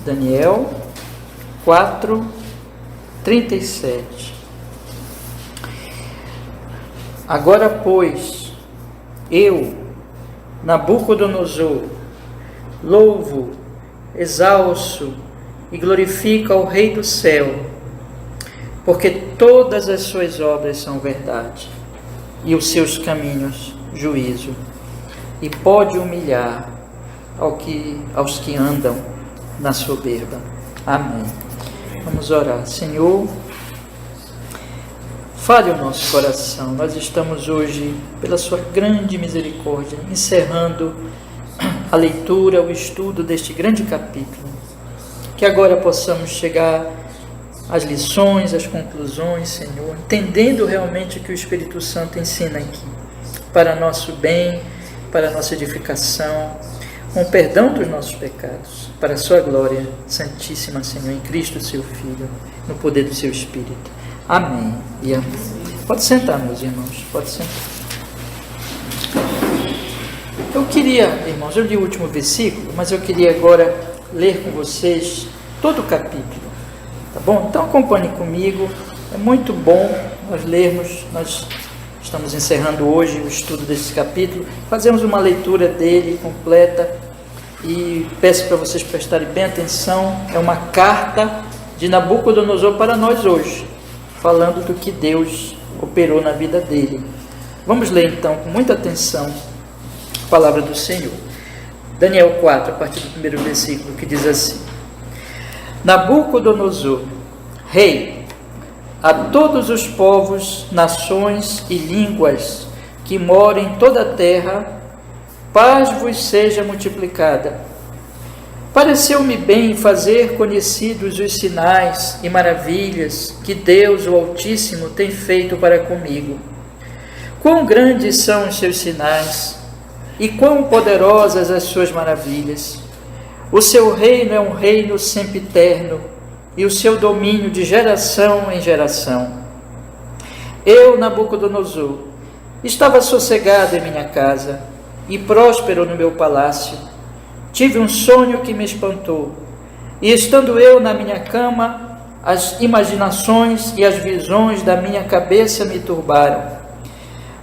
Daniel 4:37. Agora, pois, eu, Nabucodonosor, louvo, exalço e glorifico ao Rei do céu, porque todas as suas obras são verdade, e os seus caminhos juízo, e pode humilhar aos que andam na soberba. Amém. Vamos orar. Senhor, fale o nosso coração. Nós estamos hoje, pela sua grande misericórdia, encerrando a leitura, o estudo deste grande capítulo. Que agora possamos chegar às lições, às conclusões, Senhor, entendendo realmente o que o Espírito Santo ensina aqui, para nosso bem, para a nossa edificação, com o perdão dos nossos pecados, para a sua glória santíssima, Senhor, em Cristo, seu Filho, no poder do seu Espírito. Amém e amém. Pode sentar, meus irmãos, pode sentar. Eu queria, irmãos, eu li o último versículo, mas eu queria agora ler com vocês todo o capítulo, tá bom? Então acompanhe comigo, é muito bom nós lermos, nós estamos encerrando hoje o estudo desse capítulo, fazemos uma leitura dele completa e peço para vocês prestarem bem atenção. É uma carta de Nabucodonosor para nós hoje, falando do que Deus operou na vida dele. Vamos ler então com muita atenção a palavra do Senhor. Daniel 4, a partir do primeiro versículo, que diz assim: Nabucodonosor, rei, a todos os povos, nações e línguas que moram em toda a terra, paz vos seja multiplicada. Pareceu-me bem fazer conhecidos os sinais e maravilhas que Deus, o Altíssimo, tem feito para comigo. Quão grandes são os seus sinais e quão poderosas as suas maravilhas. O seu reino é um reino sempiterno, e o seu domínio de geração em geração. Eu, Nabucodonosor, estava sossegado em minha casa e próspero no meu palácio. Tive um sonho que me espantou, e estando eu na minha cama, as imaginações e as visões da minha cabeça me turbaram.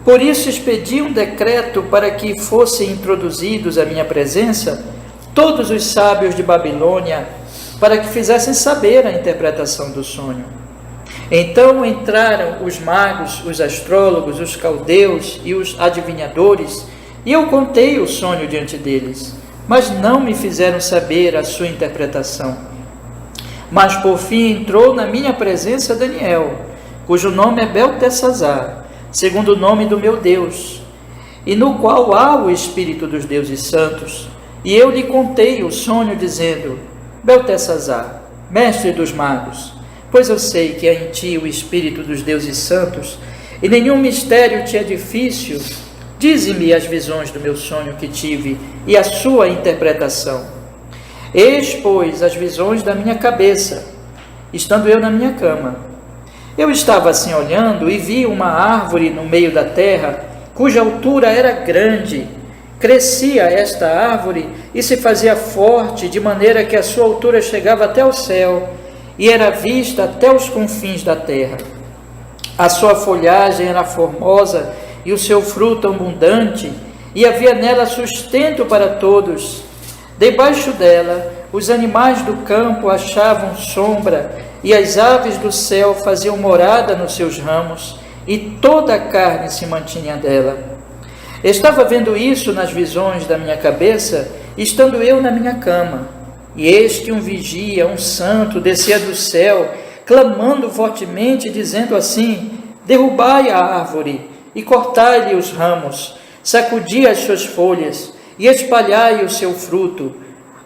Por isso expedi um decreto para que fossem introduzidos à minha presença todos os sábios de Babilônia, para que fizessem saber a interpretação do sonho. Então entraram os magos, os astrólogos, os caldeus e os adivinhadores, e eu contei o sonho diante deles, mas não me fizeram saber a sua interpretação. Mas por fim entrou na minha presença Daniel, cujo nome é Beltesazar, segundo o nome do meu Deus, e no qual há o Espírito dos deuses santos. E eu lhe contei o sonho, dizendo: Beltesazar, mestre dos magos, pois eu sei que há em ti o Espírito dos deuses santos, e nenhum mistério te é difícil. Dize-me as visões do meu sonho que tive e a sua interpretação. Eis, pois, as visões da minha cabeça, estando eu na minha cama. Eu estava assim olhando e vi uma árvore no meio da terra, cuja altura era grande. Crescia esta árvore e se fazia forte, de maneira que a sua altura chegava até o céu, e era vista até os confins da terra. A sua folhagem era formosa, e o seu fruto abundante, e havia nela sustento para todos. Debaixo dela, os animais do campo achavam sombra, e as aves do céu faziam morada nos seus ramos, e toda a carne se mantinha dela. Estava vendo isso nas visões da minha cabeça, estando eu na minha cama, e eis que um vigia, um santo, descia do céu, clamando fortemente, dizendo assim: derrubai a árvore, e cortai-lhe os ramos, sacudi as suas folhas, e espalhai o seu fruto.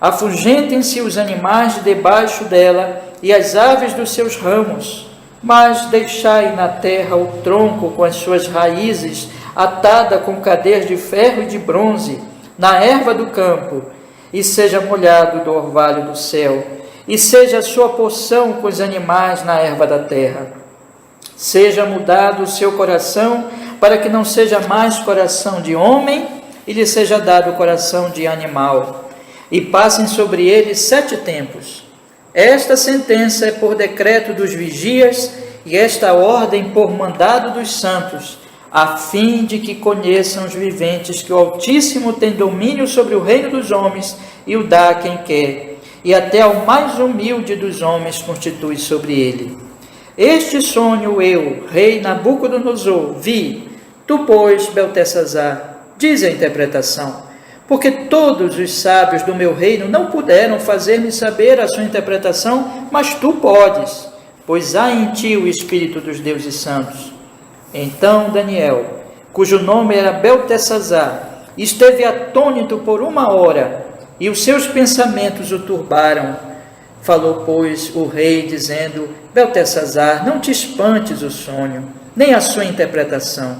Afugentem-se os animais de debaixo dela, e as aves dos seus ramos, mas deixai na terra o tronco com as suas raízes, atada com cadeias de ferro e de bronze, na erva do campo, e seja molhado do orvalho do céu, e seja a sua porção com os animais na erva da terra. Seja mudado o seu coração, para que não seja mais coração de homem, e lhe seja dado o coração de animal. E passem sobre ele 7 tempos. Esta sentença é por decreto dos vigias e esta ordem por mandado dos santos, a fim de que conheçam os viventes que o Altíssimo tem domínio sobre o reino dos homens e o dá a quem quer, e até ao mais humilde dos homens constitui sobre ele. Este sonho eu, rei Nabucodonosor, vi. Tu, pois, Beltesazar, dize a interpretação, porque todos os sábios do meu reino não puderam fazer-me saber a sua interpretação, mas tu podes, pois há em ti o Espírito dos deuses santos. Então Daniel, cujo nome era Beltesazar, esteve atônito por 1 hora, e os seus pensamentos o turbaram. Falou, pois, o rei, dizendo: Beltesazar, não te espantes o sonho, nem a sua interpretação.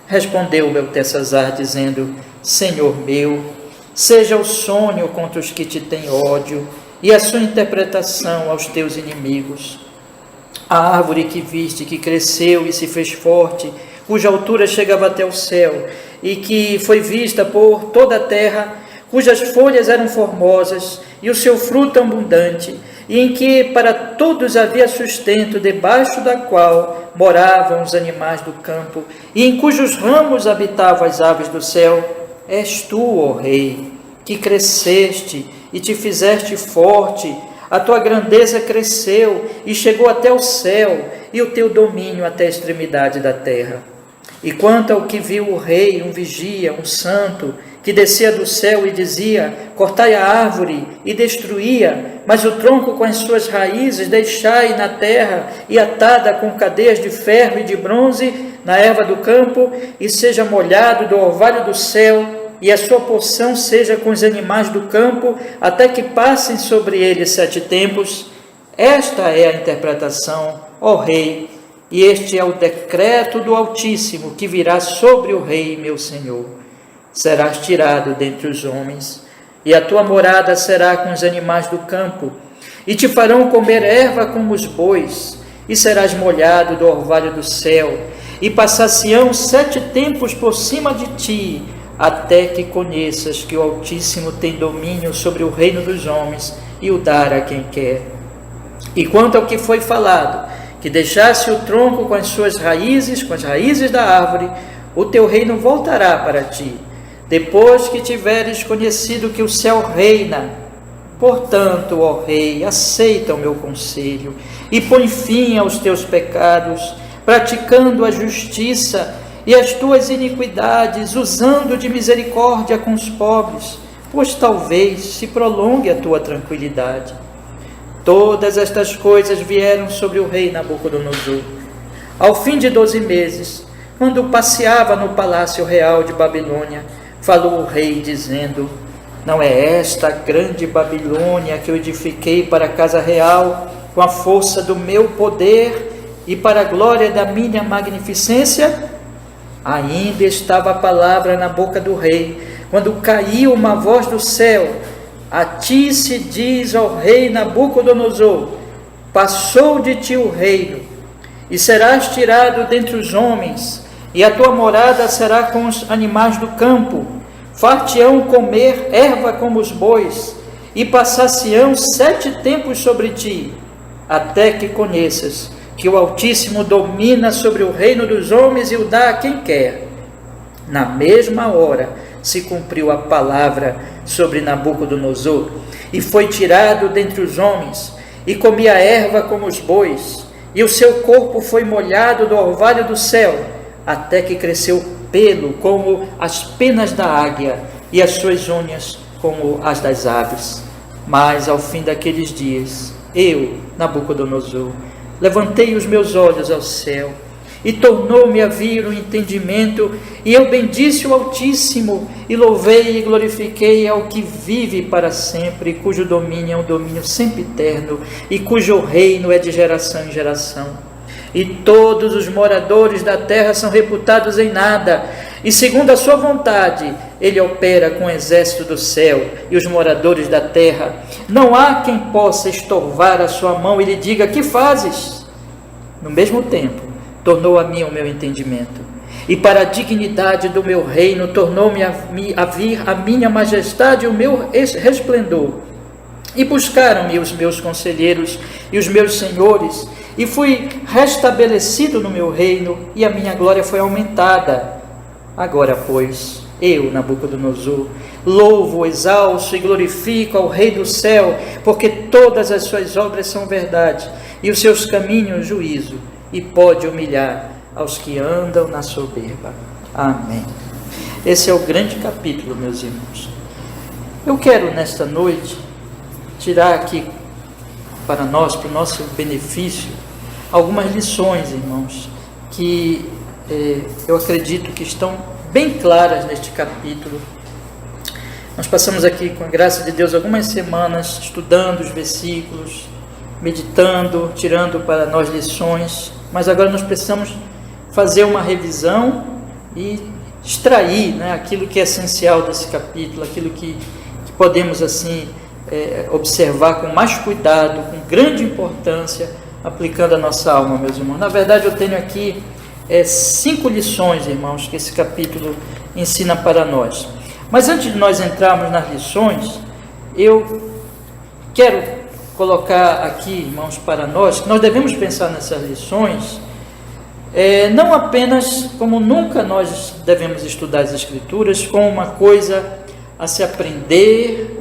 Respondeu Beltesazar, dizendo: Senhor meu, seja o sonho contra os que te têm ódio, e a sua interpretação aos teus inimigos. A árvore que viste, que cresceu e se fez forte, cuja altura chegava até o céu, e que foi vista por toda a terra, cujas folhas eram formosas, e o seu fruto abundante, e em que para todos havia sustento, debaixo da qual moravam os animais do campo, e em cujos ramos habitavam as aves do céu. És tu, ó Rei, que cresceste e te fizeste forte, a tua grandeza cresceu e chegou até o céu, e o teu domínio até a extremidade da terra. E quanto ao que viu o rei, um vigia, um santo, que descia do céu e dizia: cortai a árvore, e destruía, mas o tronco com as suas raízes deixai na terra, e atada com cadeias de ferro e de bronze na erva do campo, e seja molhado do orvalho do céu, e a sua porção seja com os animais do campo, até que passem sobre ele 7 tempos. Esta é a interpretação, ó rei, e este é o decreto do Altíssimo que virá sobre o rei, meu senhor. Serás tirado dentre os homens, e a tua morada será com os animais do campo, e te farão comer erva como os bois, e serás molhado do orvalho do céu, e passar-se-ão 7 tempos por cima de ti, até que conheças que o Altíssimo tem domínio sobre o reino dos homens, e o dar a quem quer. E quanto ao que foi falado, que deixasse o tronco com as suas raízes, com as raízes da árvore, o teu reino voltará para ti, depois que tiveres conhecido que o céu reina. Portanto, ó rei, aceita o meu conselho e põe fim aos teus pecados, praticando a justiça e as tuas iniquidades, usando de misericórdia com os pobres, pois talvez se prolongue a tua tranquilidade. Todas estas coisas vieram sobre o rei Nabucodonosor. Ao fim de 12 meses, quando passeava no palácio real de Babilônia, falou o rei, dizendo: não é esta a grande Babilônia que eu edifiquei para a casa real, com a força do meu poder e para a glória da minha magnificência? Ainda estava a palavra na boca do rei, quando caiu uma voz do céu: a ti se diz, ó rei Nabucodonosor, passou de ti o reino, e serás tirado dentre os homens, e a tua morada será com os animais do campo. Far-te-ão comer erva como os bois, e passar-se-ão 7 tempos sobre ti, até que conheças que o Altíssimo domina sobre o reino dos homens e o dá a quem quer. Na mesma hora se cumpriu a palavra sobre Nabucodonosor, e foi tirado dentre os homens, e comia erva como os bois, e o seu corpo foi molhado do orvalho do céu, até que cresceu pelo como as penas da águia, e as suas unhas como as das aves. Mas ao fim daqueles dias, eu, Nabucodonosor, levantei os meus olhos ao céu, e tornou-me a vir o entendimento, e eu bendisse o Altíssimo, e louvei e glorifiquei ao que vive para sempre, cujo domínio é um domínio sempre eterno, e cujo reino é de geração em geração. E todos os moradores da terra são reputados em nada, e segundo a sua vontade, ele opera com o exército do céu e os moradores da terra. Não há quem possa estorvar a sua mão e lhe diga: que fazes? No mesmo tempo, tornou a mim o meu entendimento, e para a dignidade do meu reino tornou-me a vir a minha majestade e o meu resplendor. E buscaram-me os meus conselheiros e os meus senhores, e fui restabelecido no meu reino, e a minha glória foi aumentada. Agora, pois, eu, Nabucodonosor, louvo, exalço e glorifico ao Rei do céu, porque todas as suas obras são verdade, e os seus caminhos juízo, e pode humilhar aos que andam na soberba. Amém. Esse é o grande capítulo, meus irmãos. Eu quero, nesta noite, tirar aqui para nós, para o nosso benefício, algumas lições, irmãos, que eu acredito que estão bem claras neste capítulo. Nós passamos aqui, com a graça de Deus, algumas semanas estudando os versículos, meditando, tirando para nós lições, mas agora nós precisamos fazer uma revisão e extrair, né, aquilo que é essencial desse capítulo, aquilo que podemos assim observar com mais cuidado, com grande importância, aplicando a nossa alma, meus irmãos. Na verdade, eu tenho aqui 5 lições, irmãos, que esse capítulo ensina para nós. Mas antes de nós entrarmos nas lições, eu quero colocar aqui, irmãos, para nós, que nós devemos pensar nessas lições, não apenas como nunca nós devemos estudar as Escrituras, como uma coisa a se aprender,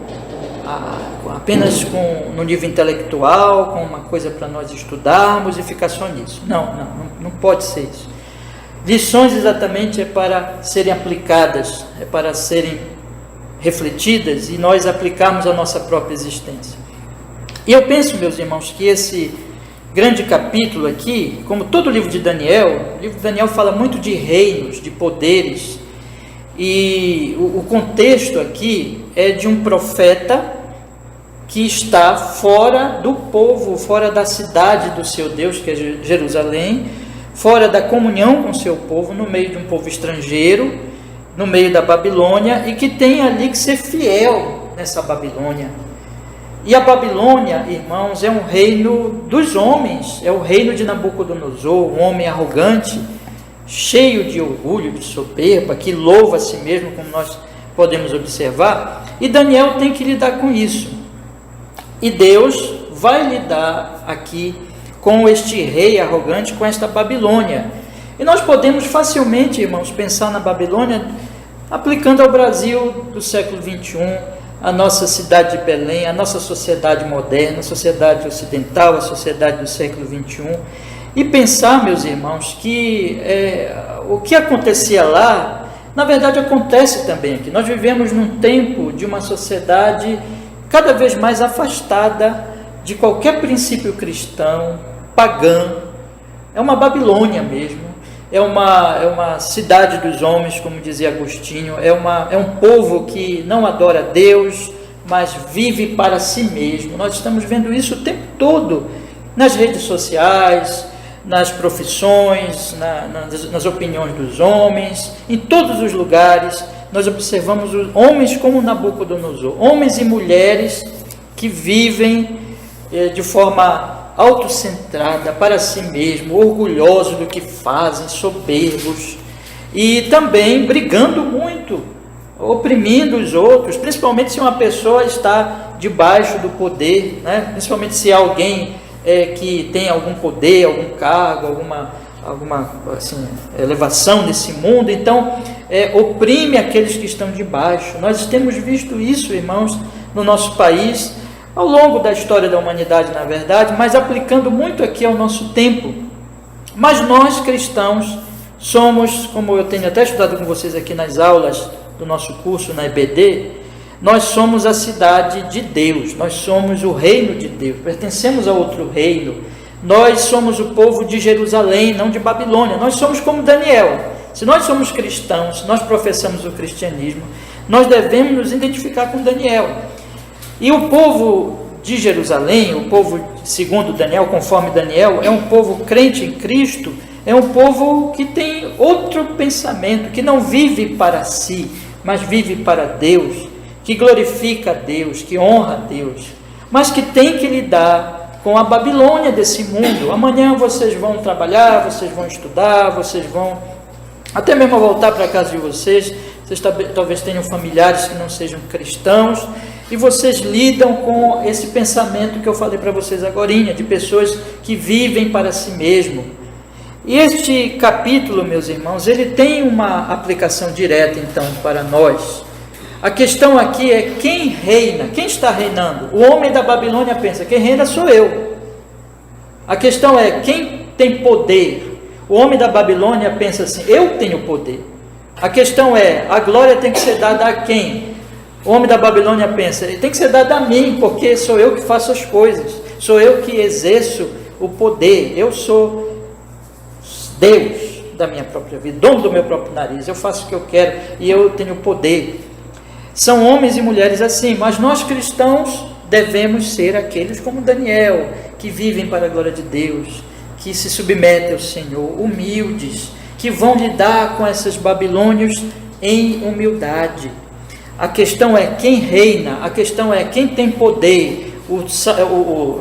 apenas no nível intelectual, com uma coisa para nós estudarmos e ficar só nisso. Não pode ser isso. Lições exatamente é para serem aplicadas, é para serem refletidas e nós aplicarmos a nossa própria existência. E eu penso, meus irmãos, que esse grande capítulo aqui, como todo o livro de Daniel fala muito de reinos, de poderes, e o contexto aqui é de um profeta que está fora do povo, fora da cidade do seu Deus, que é Jerusalém, fora da comunhão com o seu povo, no meio de um povo estrangeiro, no meio da Babilônia, e que tem ali que ser fiel nessa Babilônia. E a Babilônia, irmãos, é um reino dos homens, é o reino de Nabucodonosor, um homem arrogante, cheio de orgulho, de soberba, que louva a si mesmo, como nós podemos observar, e Daniel tem que lidar com isso. E Deus vai lidar aqui com este rei arrogante, com esta Babilônia. E nós podemos facilmente, irmãos, pensar na Babilônia aplicando ao Brasil do século XXI, a nossa cidade de Belém, a nossa sociedade moderna, a sociedade ocidental, a sociedade do século XXI, e pensar, meus irmãos, que o que acontecia lá, na verdade acontece também aqui. Nós vivemos num tempo de uma sociedade cada vez mais afastada de qualquer princípio cristão, pagã. É uma Babilônia mesmo, é uma cidade dos homens, como dizia Agostinho, é um povo que não adora Deus, mas vive para si mesmo. Nós estamos vendo isso o tempo todo, nas redes sociais, nas profissões, nas opiniões dos homens, em todos os lugares. Nós observamos os homens como Nabucodonosor, homens e mulheres que vivem de forma autocentrada, para si mesmo, orgulhosos do que fazem, soberbos, e também brigando muito, oprimindo os outros, principalmente se uma pessoa está debaixo do poder, né? Principalmente se há alguém que tem algum poder, algum cargo, alguma assim, elevação nesse mundo, então oprime aqueles que estão debaixo. Nós temos visto isso, irmãos, no nosso país, ao longo da história da humanidade, na verdade, mas aplicando muito aqui ao nosso tempo. Mas nós, cristãos, somos, como eu tenho até estudado com vocês aqui nas aulas do nosso curso na EBD, nós somos a cidade de Deus, nós somos o reino de Deus, pertencemos a outro reino. Nós somos o povo de Jerusalém, não de Babilônia. Nós somos como Daniel. Se nós somos cristãos, se nós professamos o cristianismo, nós devemos nos identificar com Daniel. E o povo de Jerusalém, o povo segundo Daniel, conforme Daniel, é um povo crente em Cristo, é um povo que tem outro pensamento, que não vive para si, mas vive para Deus, que glorifica a Deus, que honra a Deus, mas que tem que lidar com a Babilônia desse mundo. Amanhã vocês vão trabalhar, vocês vão estudar, vocês vão até mesmo voltar para a casa de vocês talvez tenham familiares que não sejam cristãos, E vocês lidam com esse pensamento que eu falei para vocês agorinha, de pessoas que vivem para si mesmo. E este capítulo, meus irmãos, ele tem uma aplicação direta, então, para nós. A questão aqui é quem reina, quem está reinando? O homem da Babilônia pensa, quem reina sou eu. A questão é quem tem poder. O homem da Babilônia pensa assim, eu tenho poder. A questão é, a glória tem que ser dada a quem? O homem da Babilônia pensa, tem que ser dada a mim, porque sou eu que faço as coisas, sou eu que exerço o poder, eu sou Deus da minha própria vida, dono do meu próprio nariz, eu faço o que eu quero e eu tenho poder. São homens e mulheres assim, mas nós cristãos devemos ser aqueles como Daniel, que vivem para a glória de Deus, que se submetem ao Senhor, humildes, que vão lidar com esses babilônios em humildade. A questão é quem reina, a questão é quem tem poder.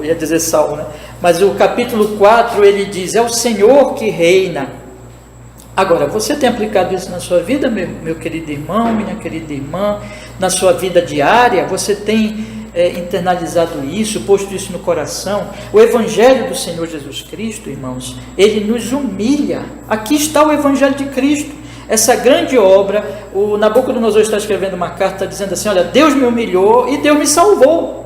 Ia dizer Salmo, né? Mas o capítulo 4 ele diz, é o Senhor que reina. Agora, você tem aplicado isso na sua vida, meu querido irmão, minha querida irmã, na sua vida diária? Você tem internalizado isso, posto isso no coração? O Evangelho do Senhor Jesus Cristo, irmãos, ele nos humilha. Aqui está o Evangelho de Cristo. Essa grande obra, o Nabucodonosor está escrevendo uma carta, está dizendo assim, olha, Deus me humilhou e Deus me salvou.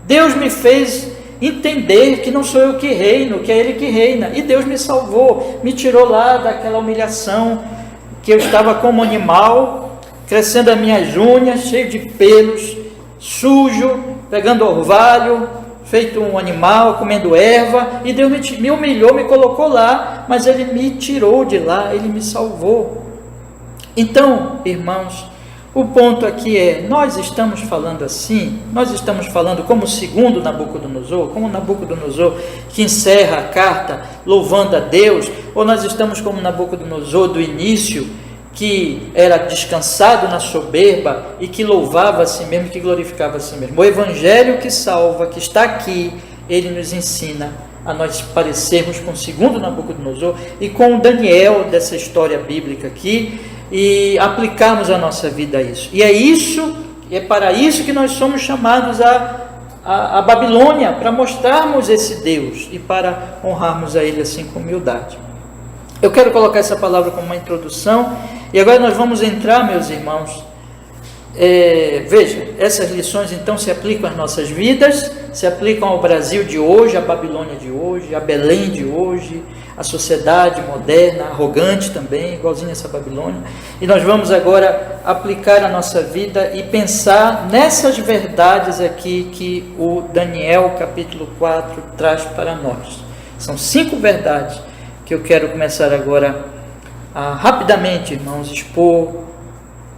Deus me fez entender que não sou eu que reino, que é Ele que reina. E Deus me salvou, me tirou lá daquela humilhação, que eu estava como animal, crescendo as minhas unhas, cheio de pelos, sujo, pegando orvalho, feito um animal, comendo erva, e Deus me humilhou, me colocou lá, mas Ele me tirou de lá, Ele me salvou. Então, irmãos, o ponto aqui é, nós estamos falando assim, nós estamos falando como segundo Nabucodonosor, como Nabucodonosor que encerra a carta louvando a Deus, ou nós estamos como Nabucodonosor do início, que era descansado na soberba e que louvava a si mesmo, que glorificava a si mesmo. O Evangelho que salva, que está aqui, ele nos ensina a nós parecermos com o segundo Nabucodonosor e com o Daniel dessa história bíblica aqui, e aplicarmos a nossa vida a isso. E é para isso que nós somos chamados a Babilônia, para mostrarmos esse Deus e para honrarmos a Ele assim com humildade. Eu quero colocar essa palavra como uma introdução, e agora nós vamos entrar, meus irmãos. Veja, essas lições então se aplicam às nossas vidas, se aplicam ao Brasil de hoje, à Babilônia de hoje, a Belém de hoje, a sociedade moderna, arrogante também, igualzinho essa Babilônia. E nós vamos agora aplicar a nossa vida e pensar nessas verdades aqui que o Daniel capítulo 4 traz para nós. São 5 verdades que eu quero começar agora a rapidamente, irmãos, expor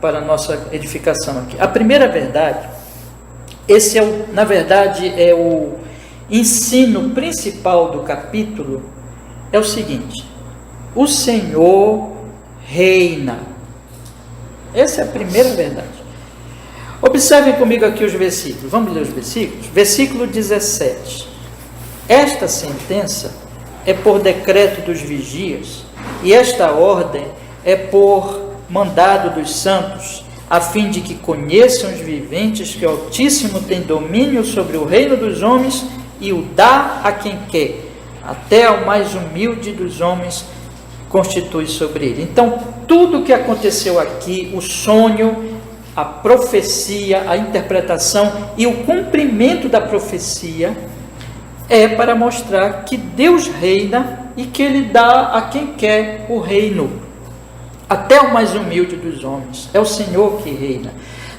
para a nossa edificação aqui. A primeira verdade, na verdade é o ensino principal do capítulo, é o seguinte: o Senhor reina. Essa é a primeira verdade. Observem comigo aqui os versículos, vamos ler os versículos? Versículo 17: esta sentença é por decreto dos vigias, e esta ordem é por mandado dos santos, a fim de que conheçam os viventes que o Altíssimo tem domínio sobre o reino dos homens e o dá a quem quer, até ao mais humilde dos homens constitui sobre ele. Então, tudo o que aconteceu aqui, o sonho, a profecia, a interpretação e o cumprimento da profecia, é para mostrar que Deus reina e que Ele dá a quem quer o reino, até o mais humilde dos homens. É o Senhor que reina.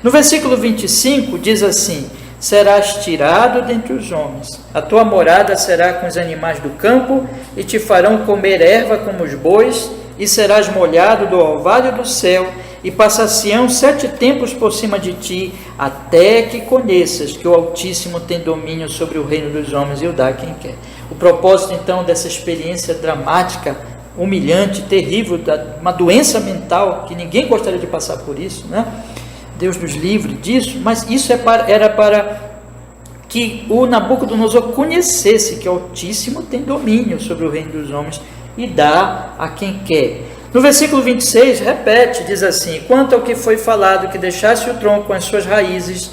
No versículo 25 diz assim: serás tirado dentre os homens, a tua morada será com os animais do campo, e te farão comer erva como os bois, e serás molhado do orvalho do céu, e passar-se-ão 7 tempos por cima de ti, até que conheças que o Altíssimo tem domínio sobre o reino dos homens e o dá a quem quer. O propósito então dessa experiência dramática, humilhante, terrível, uma doença mental, que ninguém gostaria de passar por isso, né? Deus nos livre disso, mas isso era para que o Nabucodonosor conhecesse que o Altíssimo tem domínio sobre o reino dos homens e dá a quem quer. No versículo 26, repete, diz assim: quanto ao que foi falado, que deixasse o tronco com as suas raízes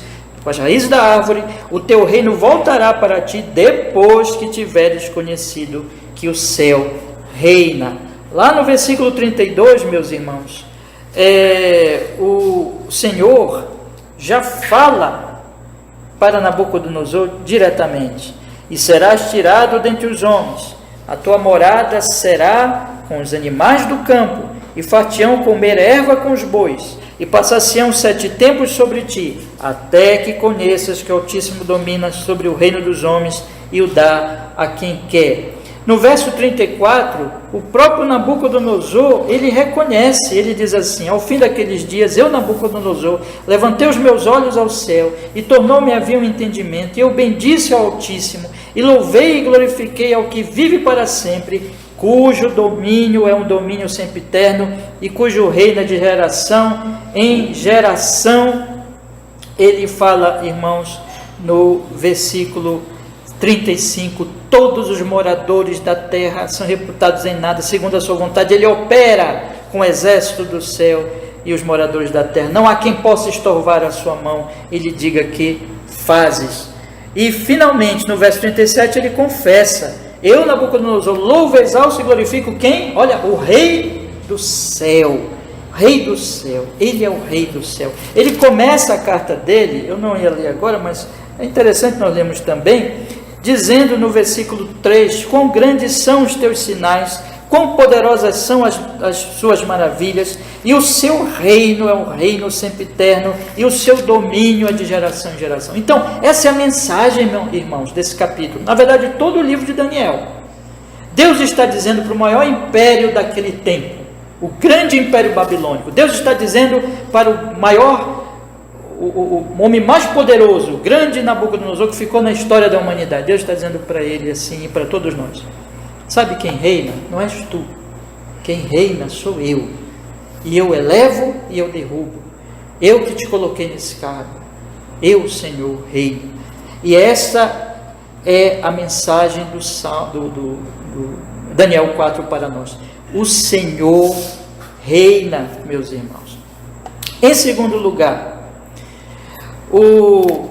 com as raízes da árvore, o teu reino voltará para ti depois que tiveres conhecido que o céu reina. Lá no versículo 32, meus irmãos, o Senhor já fala para Nabucodonosor diretamente: e serás tirado dentre os homens, a tua morada será com os animais do campo, e far-te-ão comer erva com os bois, e passar-se-ão 7 tempos sobre ti, até que conheças que o Altíssimo domina sobre o reino dos homens e o dá a quem quer. No verso 34, o próprio Nabucodonosor, ele reconhece, ele diz assim: ao fim daqueles dias, eu, Nabucodonosor, levantei os meus olhos ao céu, e tornou-me a vir um entendimento, e eu bendisse ao Altíssimo, e louvei e glorifiquei ao que vive para sempre, cujo domínio é um domínio sempiterno, e cujo reino é de geração em geração. Ele fala, irmãos, no versículo 35, todos os moradores da terra são reputados em nada, segundo a sua vontade. Ele opera com o exército do céu e os moradores da terra. Não há quem possa estorvar a sua mão. Ele diga que fazes. E finalmente, no verso 37, ele confessa: eu, Nabucodonosor, louvo, exalço e glorifico quem? Olha, o Rei do céu. Rei do céu. Ele é o Rei do céu. Ele começa a carta dele, eu não ia ler agora, mas é interessante nós lermos também, dizendo no versículo 3, quão grandes são os teus sinais, quão poderosas são as suas maravilhas, e o seu reino é um reino sempiterno, e o seu domínio é de geração em geração. Então, essa é a mensagem, meus irmãos, desse capítulo. Na verdade, todo o livro de Daniel. Deus está dizendo para o maior império daquele tempo, o grande império babilônico. Deus está dizendo para o maior, o homem mais poderoso, o grande Nabucodonosor, que ficou na história da humanidade. Deus está dizendo para ele assim e para todos nós: sabe quem reina? Não és tu. Quem reina sou eu. E eu elevo e eu derrubo. Eu que te coloquei nesse cargo. Eu, Senhor, reino. E essa é a mensagem do Daniel 4 para nós. O Senhor reina, meus irmãos. Em segundo lugar, o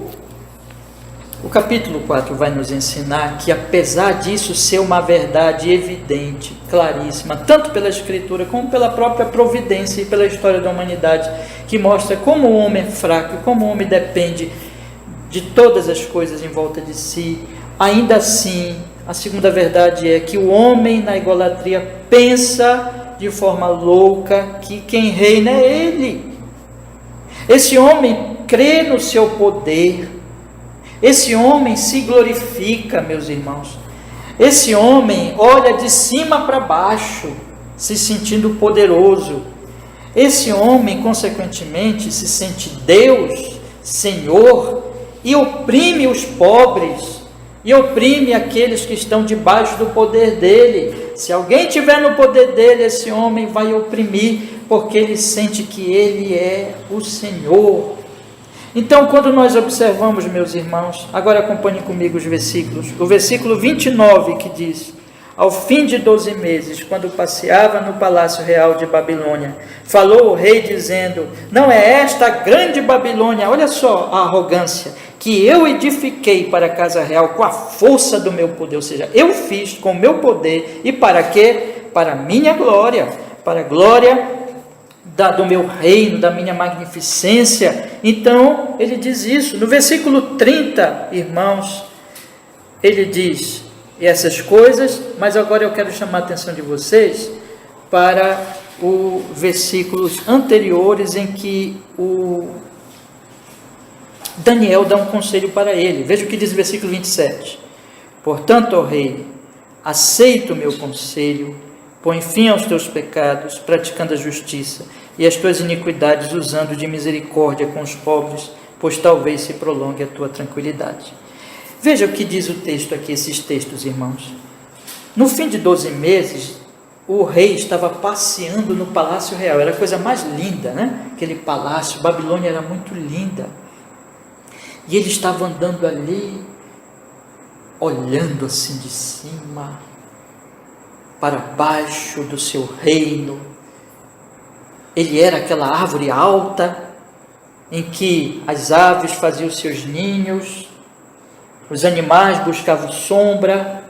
capítulo 4 vai nos ensinar que, apesar disso ser uma verdade evidente, claríssima, tanto pela Escritura como pela própria providência e pela história da humanidade, que mostra como o homem é fraco, como o homem depende de todas as coisas em volta de si, ainda assim, a segunda verdade é que o homem na idolatria pensa de forma louca que quem reina é ele. Esse homem crê no seu poder. Esse homem se glorifica, meus irmãos. Esse homem olha de cima para baixo, se sentindo poderoso. Esse homem, consequentemente, se sente Deus, Senhor, e oprime os pobres, e oprime aqueles que estão debaixo do poder dele. Se alguém estiver no poder dele, esse homem vai oprimir, porque ele sente que ele é o Senhor. Então, quando nós observamos, meus irmãos, agora acompanhem comigo os versículos, o versículo 29 que diz: ao fim de 12 meses, quando passeava no palácio real de Babilônia, falou o rei dizendo: não é esta a grande Babilônia, olha só a arrogância, que eu edifiquei para a casa real com a força do meu poder, ou seja, eu fiz com o meu poder, e para quê? Para a minha glória, para a glória do meu reino, da minha magnificência. Então, ele diz isso. No versículo 30, irmãos, ele diz essas coisas, mas agora eu quero chamar a atenção de vocês para os versículos anteriores em que o Daniel dá um conselho para ele. Veja o que diz o versículo 27. Portanto, ó rei, aceita o meu conselho, põe fim aos teus pecados, praticando a justiça, e as tuas iniquidades, usando de misericórdia com os pobres, pois talvez se prolongue a tua tranquilidade. Veja o que diz o texto aqui, esses textos, irmãos. No fim de 12 meses, o rei estava passeando no palácio real. Era a coisa mais linda, né? Aquele palácio, Babilônia era muito linda. E ele estava andando ali, olhando assim de cima para baixo do seu reino. Ele era aquela árvore alta, em que as aves faziam seus ninhos, os animais buscavam sombra,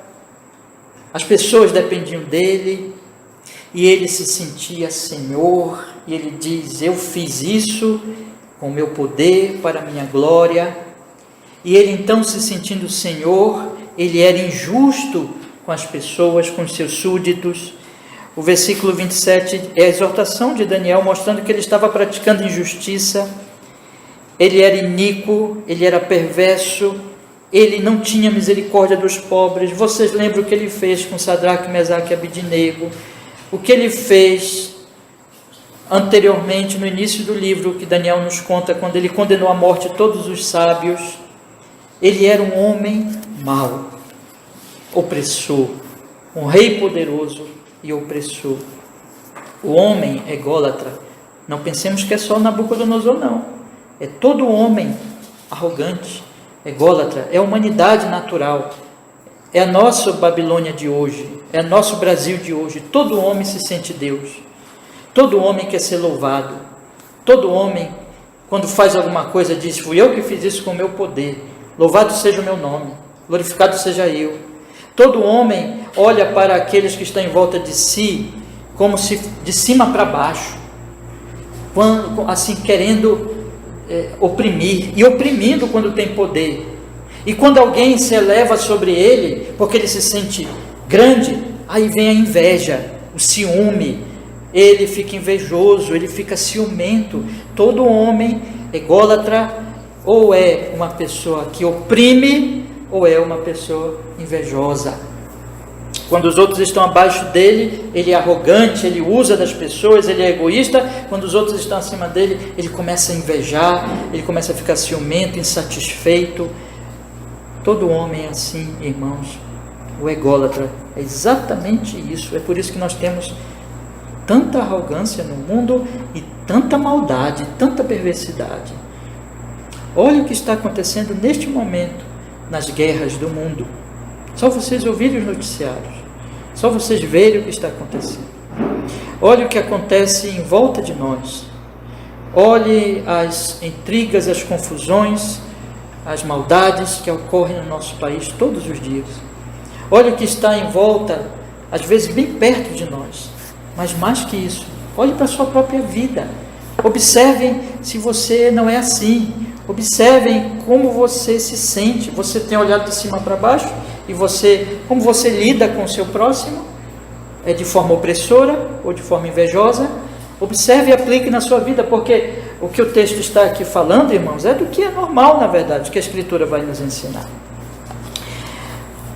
as pessoas dependiam dele, e ele se sentia Senhor, e ele diz: eu fiz isso com o meu poder, para a minha glória. E ele então, se sentindo Senhor, ele era injusto com as pessoas, com os seus súditos. O versículo 27 é a exortação de Daniel, mostrando que ele estava praticando injustiça, ele era iníquo, ele era perverso, ele não tinha misericórdia dos pobres. Vocês lembram o que ele fez com Sadraque, Mesaque e Abidnego? O que ele fez anteriormente, no início do livro, que Daniel nos conta, quando ele condenou à morte todos os sábios. Ele era um homem mau, opressor, um rei poderoso e opressor. O homem ególatra, não pensemos que é só Nabucodonosor, não. É todo homem arrogante, ególatra, é a humanidade natural, é a nossa Babilônia de hoje, é o nosso Brasil de hoje. Todo homem se sente Deus, todo homem quer ser louvado, todo homem, quando faz alguma coisa, diz: fui eu que fiz isso com o meu poder, louvado seja o meu nome, glorificado seja eu. Todo homem olha para aqueles que estão em volta de si, como se de cima para baixo, assim querendo oprimir, e oprimindo quando tem poder. E quando alguém se eleva sobre ele, porque ele se sente grande, aí vem a inveja, o ciúme, ele fica invejoso, ele fica ciumento. Todo homem ególatra ou é uma pessoa que oprime, ou é uma pessoa invejosa. Quando os outros estão abaixo dele, ele é arrogante, ele usa das pessoas, ele é egoísta. Quando os outros estão acima dele, ele começa a invejar, ele começa a ficar ciumento, insatisfeito. Todo homem é assim, irmãos. O ególatra é exatamente isso. É por isso que nós temos tanta arrogância no mundo e tanta maldade, tanta perversidade. Olha o que está acontecendo neste momento nas guerras do mundo. Só vocês ouvirem os noticiários, só vocês verem o que está acontecendo. Olhe o que acontece em volta de nós. Olhe as intrigas, as confusões, as maldades que ocorrem no nosso país todos os dias. Olhe o que está em volta, às vezes bem perto de nós. Mas mais que isso, olhe para a sua própria vida. Observem se você não é assim. Observem como você se sente. Você tem olhado de cima para baixo? E como você lida com o seu próximo? É de forma opressora ou de forma invejosa? Observe e aplique na sua vida, porque o que o texto está aqui falando, irmãos, é do que é normal, na verdade, que a Escritura vai nos ensinar.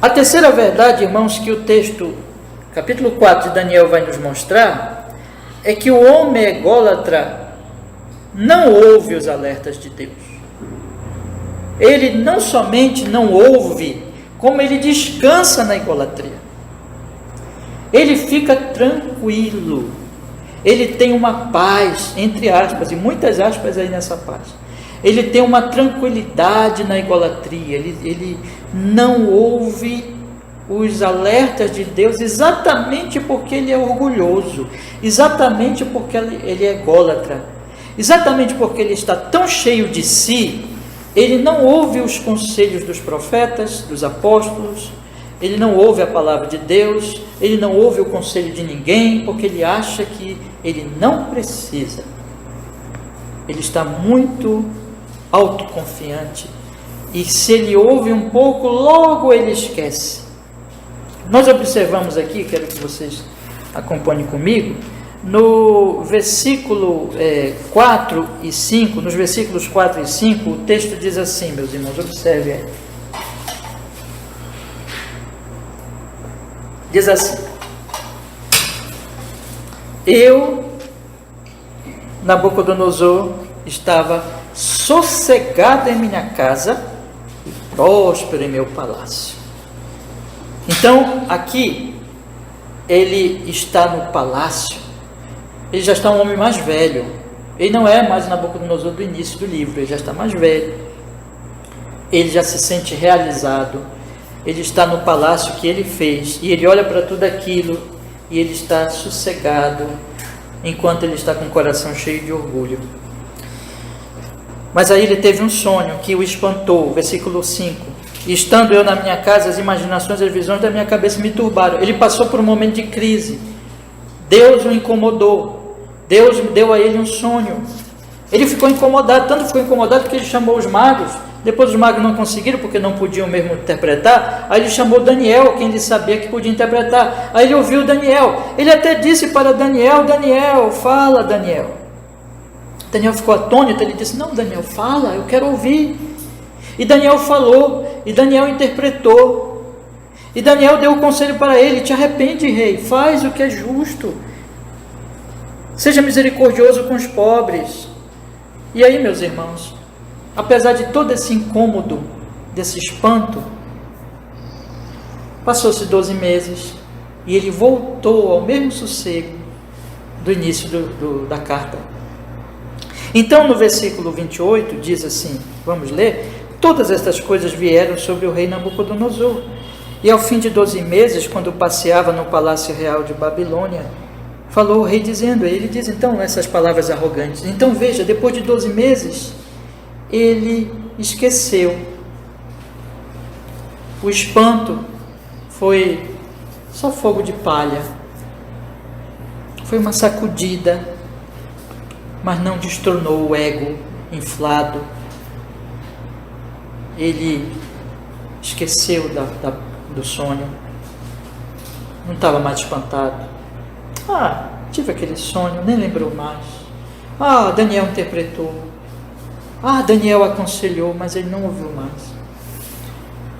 A terceira verdade, irmãos, que o texto, capítulo 4 de Daniel, vai nos mostrar, é que o homem ególatra não ouve os alertas de Deus. Ele não somente não ouve, como ele descansa na idolatria. Ele fica tranquilo. Ele tem uma paz, entre aspas, e muitas aspas aí nessa paz. Ele tem uma tranquilidade na idolatria. Ele não ouve os alertas de Deus exatamente porque ele é orgulhoso, exatamente porque ele é ególatra, exatamente porque ele está tão cheio de si. Ele não ouve os conselhos dos profetas, dos apóstolos, ele não ouve a palavra de Deus, ele não ouve o conselho de ninguém, porque ele acha que ele não precisa. Ele está muito autoconfiante, e se ele ouve um pouco, logo ele esquece. Nós observamos aqui, quero que vocês acompanhem comigo, no versículo 4 e 5, nos versículos 4 e 5, o texto diz assim, meus irmãos, observem aí. Diz assim: eu, Nabucodonosor, estava sossegado em minha casa e próspero em meu palácio. Então, aqui, ele está no palácio. Ele já está um homem mais velho. Ele não é mais o Nabucodonosor do início do livro, ele já está mais velho. Ele já se sente realizado. Ele está no palácio que ele fez, e ele olha para tudo aquilo, e ele está sossegado, enquanto ele está com o coração cheio de orgulho. Mas aí ele teve um sonho que o espantou, versículo 5. E estando eu na minha casa, as imaginações e as visões da minha cabeça me turbaram. Ele passou por um momento de crise. Deus o incomodou. Deus deu a ele um sonho. Ele ficou incomodado, tanto ficou incomodado que ele chamou os magos. Depois os magos não conseguiram, porque não podiam mesmo interpretar. Aí ele chamou Daniel, quem ele sabia que podia interpretar. Aí ele ouviu Daniel. Ele até disse para Daniel: Daniel, fala, Daniel. Daniel ficou atônito. Ele disse: não, Daniel, fala, eu quero ouvir. E Daniel falou, e Daniel interpretou. E Daniel deu o conselho para ele: te arrepende, rei, faz o que é justo. Seja misericordioso com os pobres. E aí, meus irmãos, apesar de todo esse incômodo, desse espanto, passou-se 12 meses e ele voltou ao mesmo sossego do início da carta. Então, no versículo 28, diz assim, vamos ler: todas estas coisas vieram sobre o rei Nabucodonosor. E ao fim de 12 meses, quando passeava no palácio real de Babilônia, falou o rei dizendo, ele diz então essas palavras arrogantes. Então veja, depois de 12 meses, ele esqueceu. O espanto foi só fogo de palha. Foi uma sacudida, mas não destronou o ego inflado. Ele esqueceu do sonho. Não estava mais espantado. Tive aquele sonho, nem lembrou mais. Daniel interpretou. Daniel aconselhou, mas ele não ouviu mais.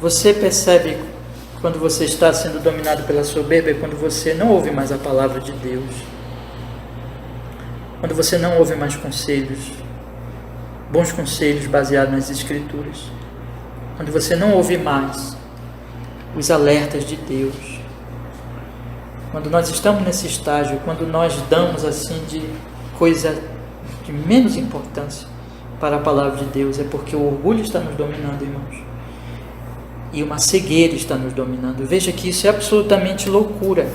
Você percebe quando você está sendo dominado pela soberba, quando você não ouve mais a palavra de Deus. Quando você não ouve mais conselhos, bons conselhos baseados nas Escrituras. Quando você não ouve mais os alertas de Deus. Quando nós estamos nesse estágio, quando nós damos assim de coisa de menos importância para a palavra de Deus, é porque o orgulho está nos dominando, irmãos. E uma cegueira está nos dominando. Veja que isso é absolutamente loucura.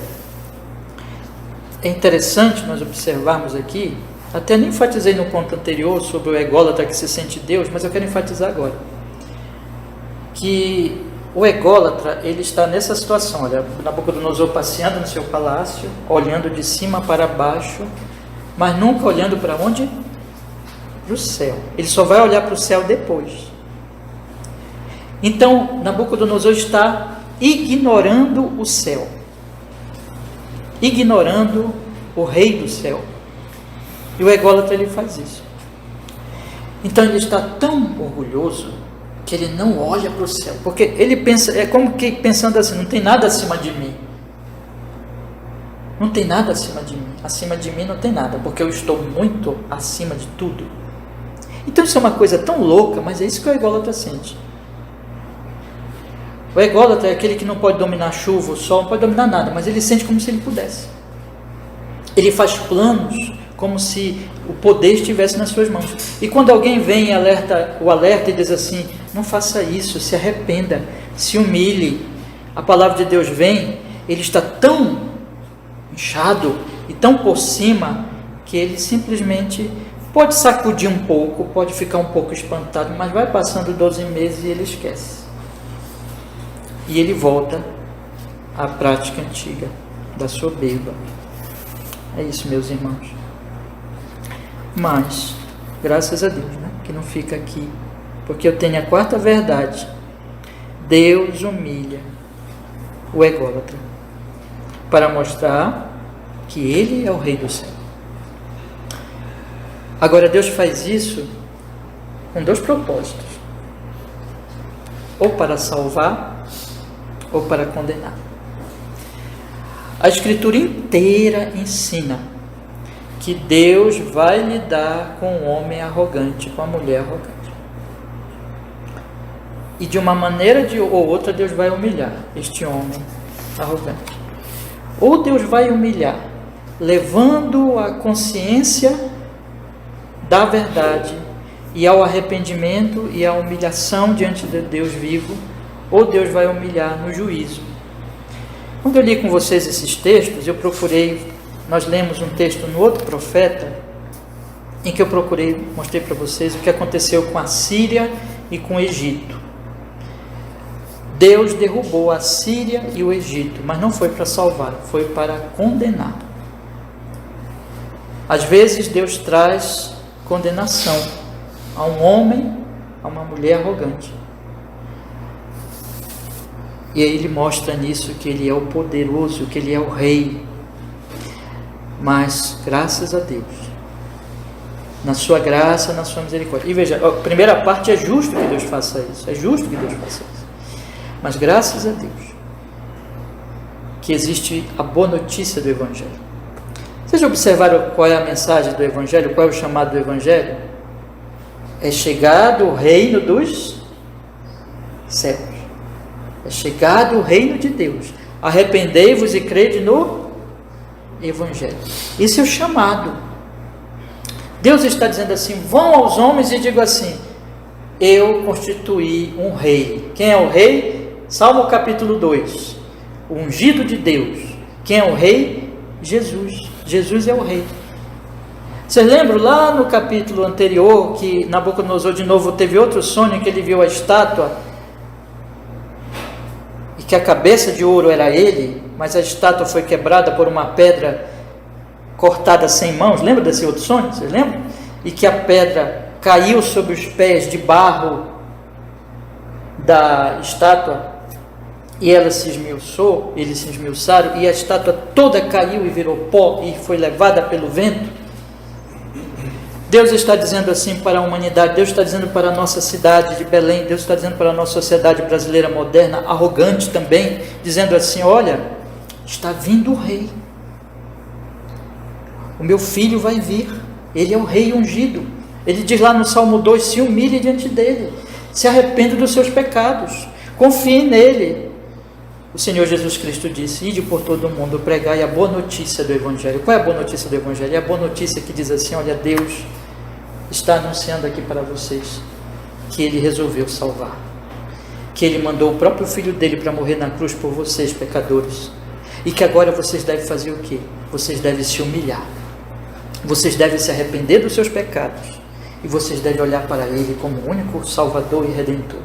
É interessante nós observarmos aqui, até nem enfatizei no ponto anterior sobre o ególatra que se sente Deus, mas eu quero enfatizar agora, que o ególatra, ele está nessa situação, olha, Nabucodonosor passeando no seu palácio, olhando de cima para baixo, mas nunca olhando para onde? Para o céu. Ele só vai olhar para o céu depois. Então, Nabucodonosor está ignorando o céu, ignorando o rei do céu. E o ególatra, ele faz isso. Então, ele está tão orgulhoso que ele não olha para o céu, porque ele pensa, é como que pensando assim, não tem nada acima de mim. Não tem nada acima de mim. Acima de mim não tem nada, porque eu estou muito acima de tudo. Então isso é uma coisa tão louca, mas é isso que o ególatra sente. O ególatra é aquele que não pode dominar a chuva, o sol, não pode dominar nada, mas ele sente como se ele pudesse. Ele faz planos como se o poder estivesse nas suas mãos. E quando alguém vem e o alerta e diz assim, não faça isso, se arrependa, se humilhe, a palavra de Deus vem, ele está tão inchado e tão por cima, que ele simplesmente pode sacudir um pouco, pode ficar um pouco espantado, mas vai passando 12 meses e ele esquece. E ele volta à prática antiga da soberba. É isso, meus irmãos. Mas, graças a Deus, que não fica aqui, porque eu tenho a quarta verdade. Deus humilha o ególatra para mostrar que ele é o rei do céu. Agora, Deus faz isso com 2 propósitos: ou para salvar ou para condenar. A Escritura inteira ensina que Deus vai lidar com o homem arrogante, com a mulher arrogante. E de uma maneira ou outra Deus vai humilhar este homem arrogante. Ou Deus vai humilhar, levando a consciência da verdade e ao arrependimento e à humilhação diante de Deus vivo, ou Deus vai humilhar no juízo. Quando eu li com vocês esses textos, nós lemos um texto no outro profeta, em que eu mostrei para vocês o que aconteceu com a Síria e com o Egito. Deus derrubou a Síria e o Egito, mas não foi para salvar, foi para condenar. Às vezes Deus traz condenação a um homem, a uma mulher arrogante. E aí Ele mostra nisso que Ele é o poderoso, que Ele é o Rei. Mas, graças a Deus, na sua graça, na sua misericórdia. E veja, a primeira parte é justo que Deus faça isso. É justo que Deus faça isso. Mas graças a Deus, que existe a boa notícia do Evangelho. Vocês já observaram qual é a mensagem do Evangelho? Qual é o chamado do Evangelho? É chegado o reino dos céus. É chegado o reino de Deus. Arrependei-vos e crede no Evangelho. Esse é o chamado. Deus está dizendo assim: vão aos homens e digam assim: eu constituí um rei. Quem é o rei? Salmo capítulo 2. O ungido de Deus. Quem é o rei? Jesus. Jesus é o rei. Vocês lembram lá no capítulo anterior que Nabucodonosor de novo teve outro sonho, que ele viu a estátua e que a cabeça de ouro era ele, mas a estátua foi quebrada por uma pedra cortada sem mãos. Lembra desse outro sonho? Vocês lembram? E que a pedra caiu sobre os pés de barro da estátua e ela se esmiuçou, eles se esmiuçaram e a estátua toda caiu e virou pó e foi levada pelo vento. Deus está dizendo assim para a humanidade, Deus está dizendo para a nossa cidade de Belém, Deus está dizendo para a nossa sociedade brasileira moderna, arrogante também, dizendo assim: olha, está vindo o rei, o meu filho vai vir, ele é o rei ungido. Ele diz lá no Salmo 2, se humilhe diante dele, se arrependa dos seus pecados, confie nele. O Senhor Jesus Cristo disse: ide por todo o mundo, pregai a boa notícia do Evangelho. Qual é a boa notícia do Evangelho? É a boa notícia que diz assim: olha, Deus está anunciando aqui para vocês que Ele resolveu salvar, que Ele mandou o próprio Filho dele para morrer na cruz por vocês, pecadores, e que agora vocês devem fazer o quê? Vocês devem se humilhar, vocês devem se arrepender dos seus pecados, e vocês devem olhar para Ele como o único Salvador e Redentor.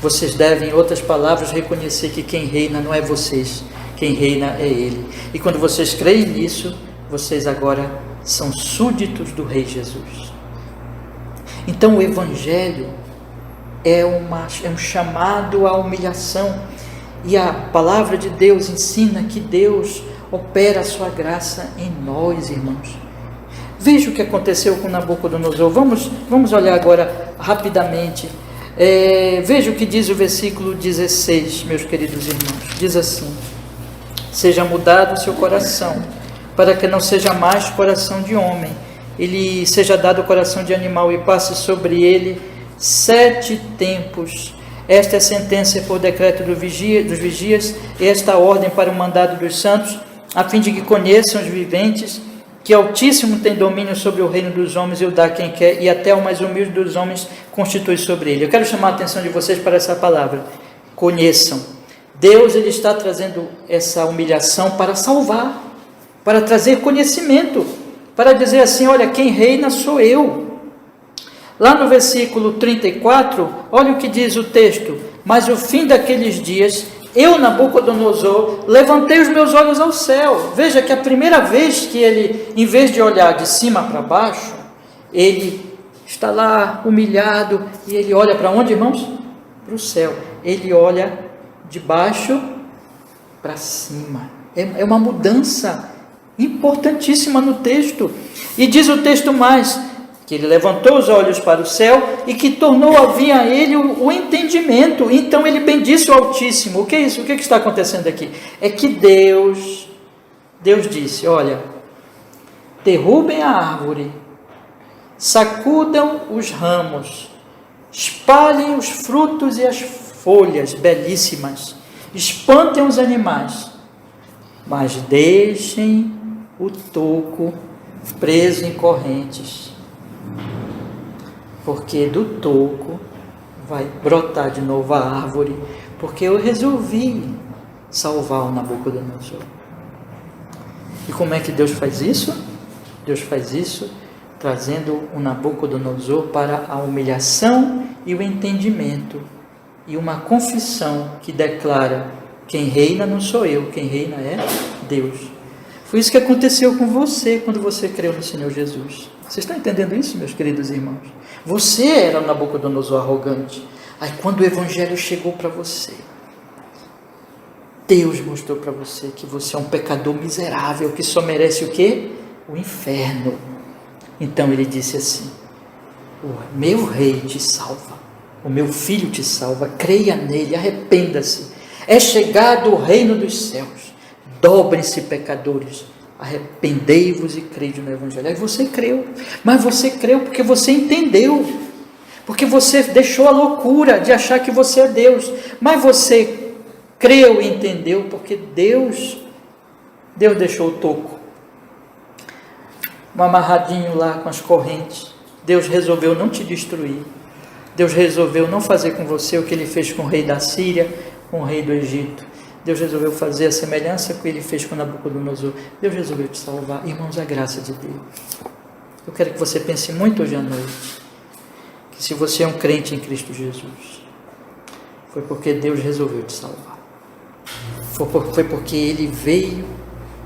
Vocês devem, em outras palavras, reconhecer que quem reina não é vocês, quem reina é Ele. E quando vocês creem nisso, vocês agora são súditos do Rei Jesus. Então o Evangelho é um chamado à humilhação, e a palavra de Deus ensina que Deus opera a sua graça em nós, irmãos. Veja o que aconteceu com Nabucodonosor. Vamos olhar agora rapidamente. Veja o que diz o versículo 16, meus queridos irmãos. Diz assim: seja mudado o seu coração, para que não seja mais coração de homem, ele seja dado o coração de animal, e passe sobre ele 7 tempos. Esta é a sentença por decreto dos vigias, e esta ordem para o mandado dos santos, a fim de que conheçam os viventes que Altíssimo tem domínio sobre o reino dos homens e o dá a quem quer, e até o mais humilde dos homens constitui sobre ele. Eu quero chamar a atenção de vocês para essa palavra: conheçam. Deus, ele está trazendo essa humilhação para salvar, para trazer conhecimento, para dizer assim: olha, quem reina sou eu. Lá no versículo 34, olha o que diz o texto: mas o fim daqueles dias, eu, Nabucodonosor, levantei os meus olhos ao céu. Veja que a primeira vez que ele, em vez de olhar de cima para baixo, ele está lá humilhado, e ele olha para onde, irmãos? Para o céu. Ele olha de baixo para cima. É uma mudança importantíssima no texto. E diz o texto mais, que ele levantou os olhos para o céu e que tornou a vir a ele o entendimento. Então ele bendisse o Altíssimo. O que é isso? O que está acontecendo aqui? É que Deus disse: olha, derrubem a árvore, sacudam os ramos, espalhem os frutos e as folhas belíssimas, espantem os animais, mas deixem o toco preso em correntes, porque do toco vai brotar de novo a árvore, porque eu resolvi salvar o Nabucodonosor. E como é que Deus faz isso? Deus faz isso trazendo o Nabucodonosor para a humilhação e o entendimento, e uma confissão que declara: quem reina não sou eu, quem reina é Deus. Foi isso que aconteceu com você quando você creu no Senhor Jesus. Vocês estão entendendo isso, meus queridos irmãos? Você era o Nabucodonosor arrogante. Aí quando o Evangelho chegou para você, Deus mostrou para você que você é um pecador miserável, que só merece o quê? O inferno. Então ele disse assim: o meu rei te salva, o meu filho te salva, creia nele, arrependa-se, é chegado o reino dos céus, dobrem-se pecadores, arrependei-vos e crede no Evangelho. Aí você creu, mas você creu porque você entendeu, porque você deixou a loucura de achar que você é Deus, mas você creu e entendeu porque Deus deixou o toco amarradinho lá com as correntes. Deus resolveu não te destruir. Deus resolveu não fazer com você o que ele fez com o rei da Síria, com o rei do Egito. Deus resolveu fazer a semelhança que ele fez com Nabucodonosor. Deus resolveu te salvar. Irmãos, a graça de Deus. Eu quero que você pense muito hoje à noite, que se você é um crente em Cristo Jesus, foi porque Deus resolveu te salvar. Foi porque ele veio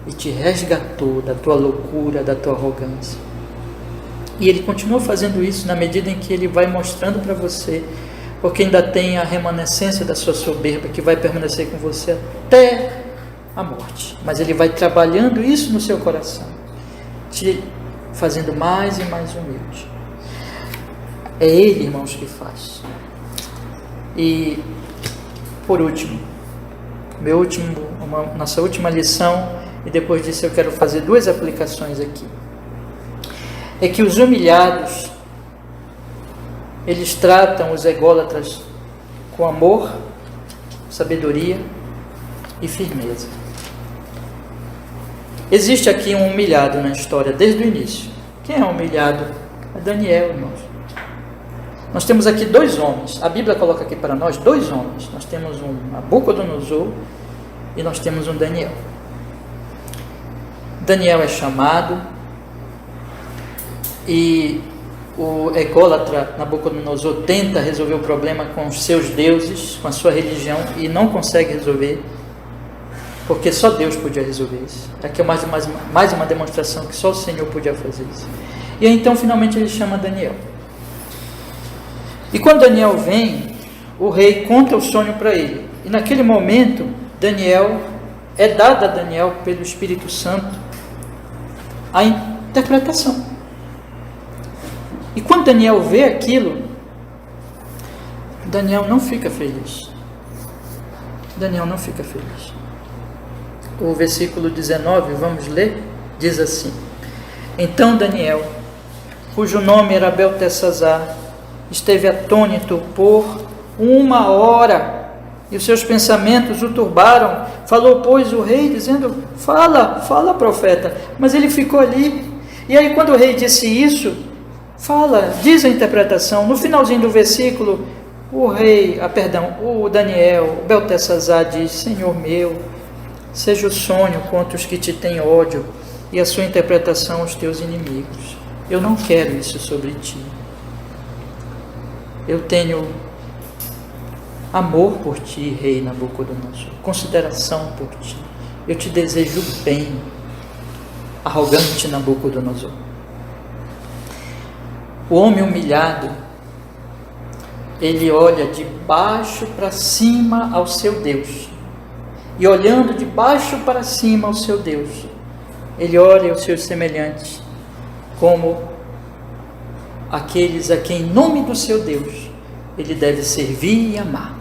e te resgatou da tua loucura, da tua arrogância. E ele continua fazendo isso na medida em que ele vai mostrando para você, porque ainda tem a remanescência da sua soberba que vai permanecer com você até a morte. Mas ele vai trabalhando isso no seu coração, te fazendo mais e mais humilde. É ele, irmãos, que faz. E por último, nossa última lição, e depois disso eu quero fazer duas aplicações aqui. É que os humilhados, eles tratam os ególatras com amor, sabedoria e firmeza. Existe aqui um humilhado na história desde o início. Quem é humilhado? É Daniel, irmãos. Nós temos aqui dois homens. A Bíblia coloca aqui para nós dois homens. Nós temos um Nabucodonosor e nós temos um Daniel. Daniel é chamado e o ególatra Nabucodonosor tenta resolver o problema com os seus deuses, com a sua religião, e não consegue resolver, porque só Deus podia resolver isso. Aqui é mais uma demonstração que só o Senhor podia fazer isso. E aí, então finalmente ele chama Daniel. E quando Daniel vem, o rei conta o sonho para ele. E naquele momento, é dada a Daniel pelo Espírito Santo a interpretação. E quando Daniel vê aquilo, Daniel não fica feliz. Daniel não fica feliz. O versículo 19, vamos ler, diz assim: então Daniel, cujo nome era Beltesazar, esteve atônito por 1 hora, e os seus pensamentos o turbaram. Falou, pois, o rei, dizendo: fala, profeta. Mas ele ficou ali. E aí, quando o rei disse isso, diz a interpretação, no finalzinho do versículo, o Daniel, o Beltesazar diz: Senhor meu, seja o sonho contra os que te têm ódio, e a sua interpretação aos teus inimigos. Eu não quero isso sobre ti. Eu tenho amor por ti, rei Nabucodonosor, consideração por ti. Eu te desejo bem, arrogante Nabucodonosor. O homem humilhado, ele olha de baixo para cima ao seu Deus. E olhando de baixo para cima ao seu Deus, ele olha os seus semelhantes como aqueles a quem, em nome do seu Deus, ele deve servir e amar.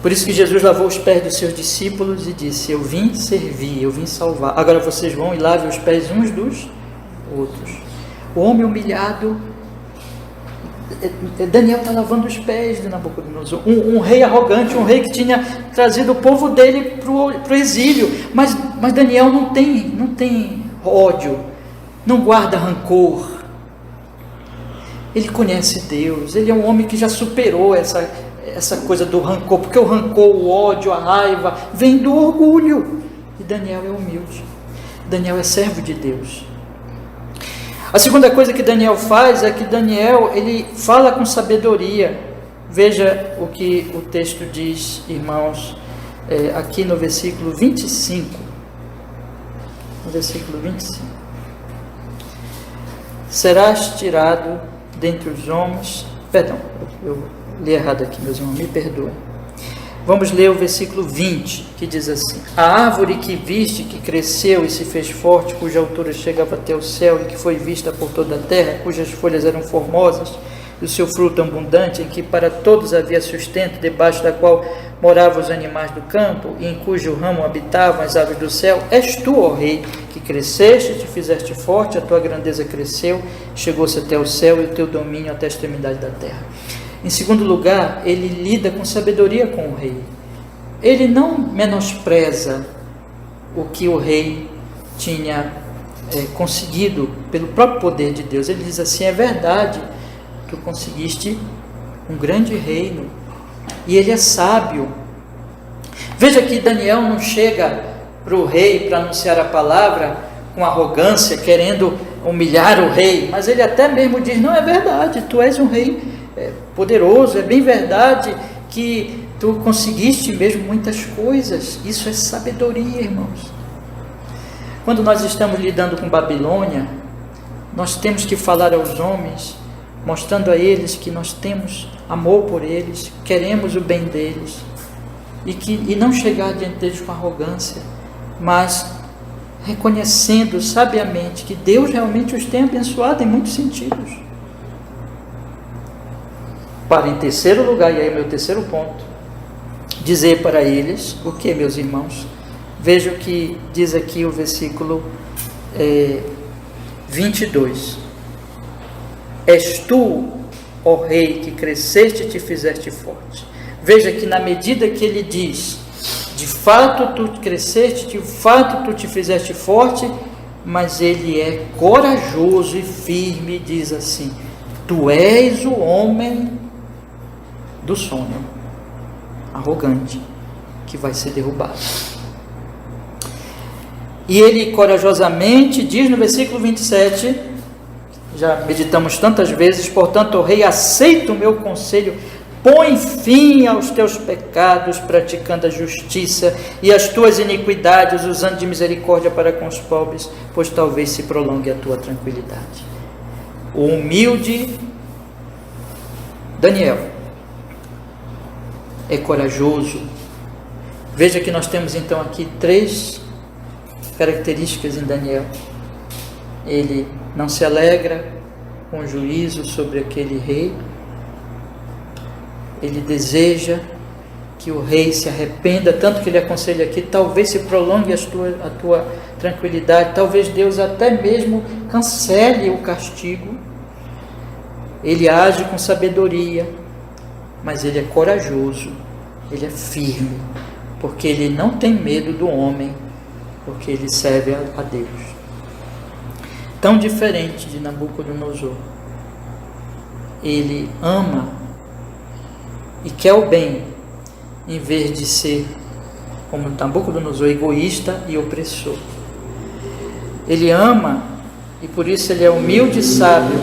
Por isso que Jesus lavou os pés dos seus discípulos e disse: eu vim servir, eu vim salvar. Agora vocês vão e lavem os pés uns dos outros. O homem humilhado, Daniel está lavando os pés de Nabucodonosor, um rei arrogante, um rei que tinha trazido o povo dele para o exílio, mas Daniel não tem ódio, não guarda rancor. Ele conhece Deus, ele é um homem que já superou essa coisa do rancor, porque o rancor, o ódio, a raiva vem do orgulho. E Daniel é humilde, Daniel é servo de Deus. A segunda coisa que Daniel faz é que Daniel, ele fala com sabedoria. Veja o que o texto diz, irmãos, aqui no versículo 25. No versículo 25. Serás tirado dentre os homens... Perdão, eu li errado aqui, meus irmãos, me perdoem. Vamos ler o versículo 20, que diz assim: a árvore que viste, que cresceu e se fez forte, cuja altura chegava até o céu e que foi vista por toda a terra, cujas folhas eram formosas e o seu fruto abundante, em que para todos havia sustento, debaixo da qual moravam os animais do campo e em cujo ramo habitavam as aves do céu, és tu, ó rei, que cresceste e te fizeste forte, a tua grandeza cresceu, chegou-se até o céu e o teu domínio até a extremidade da terra. Em segundo lugar, ele lida com sabedoria com o rei. Ele não menospreza o que o rei tinha conseguido pelo próprio poder de Deus. Ele diz assim: é verdade, tu conseguiste um grande reino, e ele é sábio. Veja que Daniel não chega para o rei para anunciar a palavra com arrogância, querendo humilhar o rei, mas ele até mesmo diz: não, é verdade, tu és um rei poderoso, é bem verdade que tu conseguiste mesmo muitas coisas. Isso é sabedoria, irmãos. Quando nós estamos lidando com Babilônia, nós temos que falar aos homens, mostrando a eles que nós temos amor por eles, queremos o bem deles, e não chegar diante deles com arrogância, mas reconhecendo sabiamente que Deus realmente os tem abençoado em muitos sentidos. Para, em terceiro lugar, e aí o meu terceiro ponto, dizer para eles o que, meus irmãos? Veja o que diz aqui o versículo 22. És tu, ó rei, que cresceste e te fizeste forte. Veja que na medida que ele diz, de fato tu cresceste, de fato tu te fizeste forte, mas ele é corajoso e firme, diz assim: tu és o homem do sonho, arrogante, que vai ser derrubado. E ele corajosamente diz no versículo 27, já meditamos tantas vezes: portanto, o rei, aceita o meu conselho, põe fim aos teus pecados, praticando a justiça e as tuas iniquidades, usando de misericórdia para com os pobres, pois talvez se prolongue a tua tranquilidade. O humilde Daniel é corajoso. Veja que nós temos então aqui três características em Daniel. Ele não se alegra com o juízo sobre aquele rei. Ele deseja que o rei se arrependa, tanto que ele aconselha aqui: talvez se prolongue a tua tranquilidade, talvez Deus até mesmo cancele o castigo. Ele age com sabedoria, mas ele é corajoso, ele é firme, porque ele não tem medo do homem, porque ele serve a Deus. Tão diferente de Nabucodonosor, ele ama e quer o bem, em vez de ser, como Nabucodonosor, egoísta e opressor. Ele ama, e por isso ele é humilde e sábio,